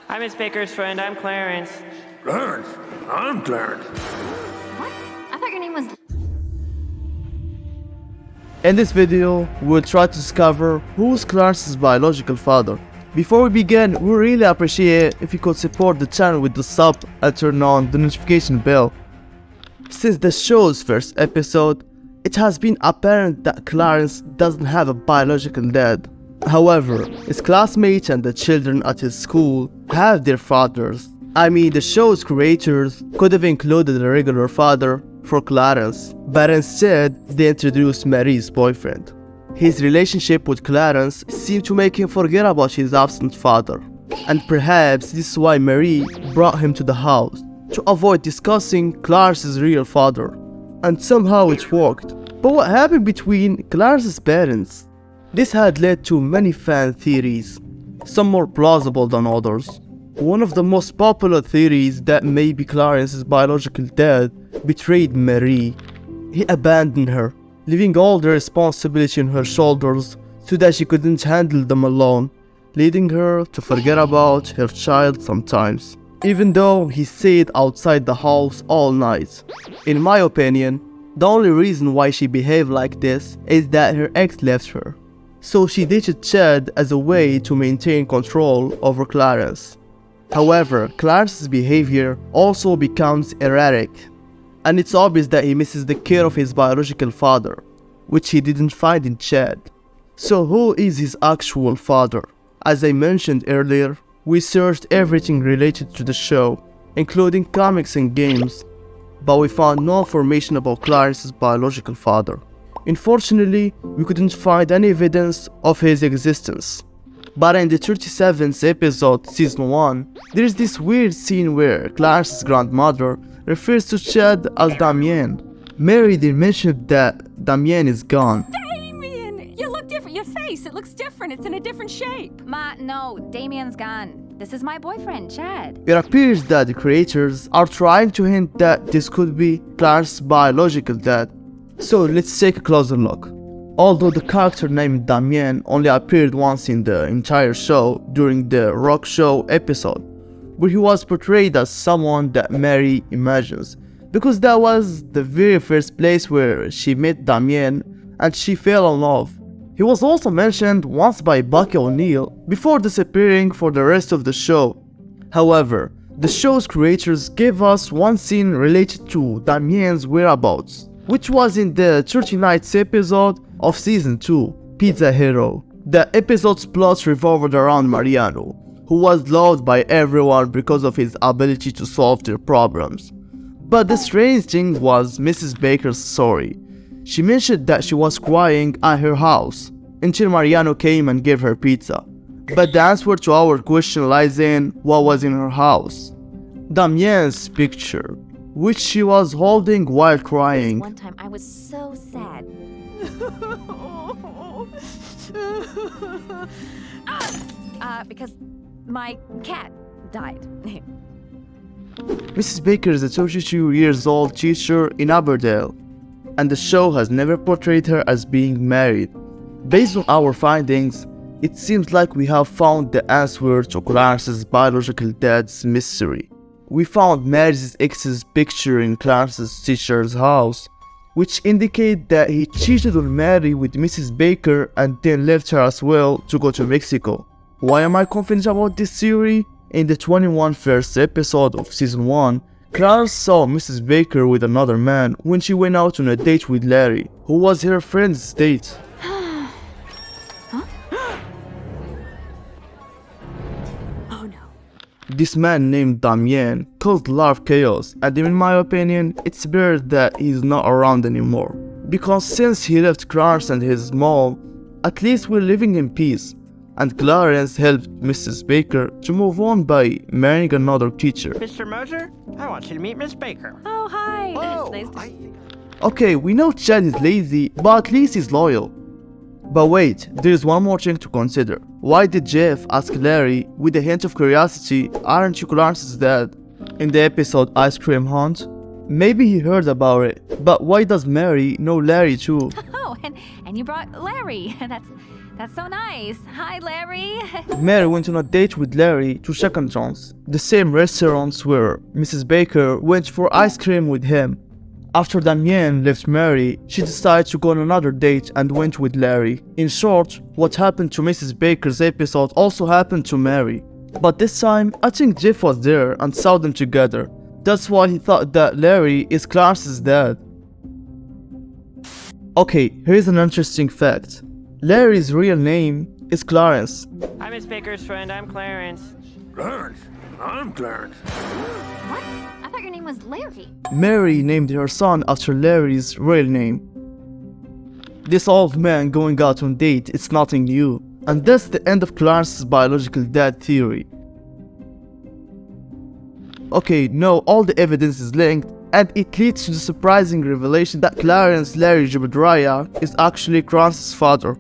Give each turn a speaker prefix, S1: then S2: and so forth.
S1: Hi, Miss Baker's friend. I'm Clarence.
S2: Clarence? I'm Clarence.
S3: What? I thought your name was...
S4: In this video, we'll try to discover who's Clarence's biological father. Before we begin, we really appreciate if you could support the channel with the sub and turn on the notification bell. Since the show's first episode, it has been apparent that Clarence doesn't have a biological dad. However, his classmates and the children at his school have their fathers. I mean, the show's creators could have included a regular father for Clarence, but instead they introduced Marie's boyfriend. His relationship with Clarence seemed to make him forget about his absent father, and perhaps this is why Marie brought him to the house, to avoid discussing Clarence's real father. And somehow it worked. But what happened between Clarence's parents? This had led to many fan theories, some more plausible than others. One of the most popular theories that maybe Clarence's biological dad betrayed Marie. He abandoned her, leaving all the responsibility on her shoulders so that she couldn't handle them alone, leading her to forget about her child sometimes, even though he stayed outside the house all night. In my opinion, the only reason why she behaved like this is that her ex left her, so she dated Chad as a way to maintain control over Clarence. However, Clarence's behavior also becomes erratic, and it's obvious that he misses the care of his biological father, which he didn't find in Chad. So who is his actual father? As I mentioned earlier, we searched everything related to the show, including comics and games, but we found no information about Clarence's biological father. Unfortunately, we couldn't find any evidence of his existence. But in the 37th episode, season 1, there is this weird scene where Clarence's grandmother refers to Chad as Daman. Mary then mentioned that Daman is gone.
S5: Damien! You look different. Your face, it looks different. It's in a different shape.
S3: Ma, no, Damien's gone. This is my boyfriend, Chad.
S4: It appears that the creators are trying to hint that this could be Clarence's biological dad. So let's take a closer look. Although the character named Daman only appeared once in the entire show during the Rock Show episode, where he was portrayed as someone that Mary imagines, because that was the very first place where she met Daman and she fell in love. He was also mentioned once by Bucky O'Neill before disappearing for the rest of the show. However, the show's creators gave us one scene related to Daman's whereabouts, which was in the 39th episode of season 2, Pizza Hero. The episode's plot revolved around Mariano, who was loved by everyone because of his ability to solve their problems. But the strange thing was Mrs. Baker's story. She mentioned that she was crying at her house until Mariano came and gave her pizza. But the answer to our question lies in what was in her house. Damien's picture, which she was holding while crying.
S3: One time I was so sad. Because my cat died.
S4: Mrs. Baker is a 32 years old teacher in Aberdale, and the show has never portrayed her as being married. Based on our findings, it seems like we have found the answer to Clarence's biological dad's mystery. We found Mary's ex's picture in Clarence's teacher's house, which indicate that he cheated on Mary with Mrs. Baker and then left her as well to go to Mexico. Why am I confident about this theory? In the 21st episode of season 1, Clarence saw Mrs. Baker with another man when she went out on a date with Larry, who was her friend's date.
S5: Oh no.
S4: This man named Daman caused a lot of chaos, and in my opinion, it's better that he's not around anymore. Because since he left Clarence and his mom, at least we're living in peace, and Clarence helped Mrs. Baker to move on by marrying another teacher.
S1: Mr. Moser, I want you to meet Miss Baker.
S5: Oh, hi.
S1: Whoa,
S5: Nice to...
S4: Okay, we know Chad is lazy, but at least he's loyal. But wait, there's one more thing to consider. Why did Jeff ask Larry, with a hint of curiosity, aren't you Clarence's dad? In the episode Ice Cream Hunt? Maybe he heard about it, but why does Mary know Larry too?
S3: Oh, and you brought Larry. That's so nice. Hi, Larry.
S4: Mary went on a date with Larry to check on John's, the same restaurants where Mrs. Baker went for ice cream with him. After Damien left Mary, she decided to go on another date and went with Larry. In short, what happened to Mrs. Baker's episode also happened to Mary. But this time, I think Jeff was there and saw them together. That's why he thought that Larry is Clarence's dad. Okay, here's an interesting fact. Larry's real name is Clarence.
S1: Hi, Miss Baker's friend. I'm Clarence.
S2: Clarence, I'm Clarence.
S3: What? I thought your name was Larry.
S4: Mary named her son after Larry's real name. This old man going out on date is nothing new, and that's the end of Clarence's biological dad theory. Okay, no, all the evidence is linked, and it leads to the surprising revelation that Clarence Larry Jebediah is actually Clarence's father.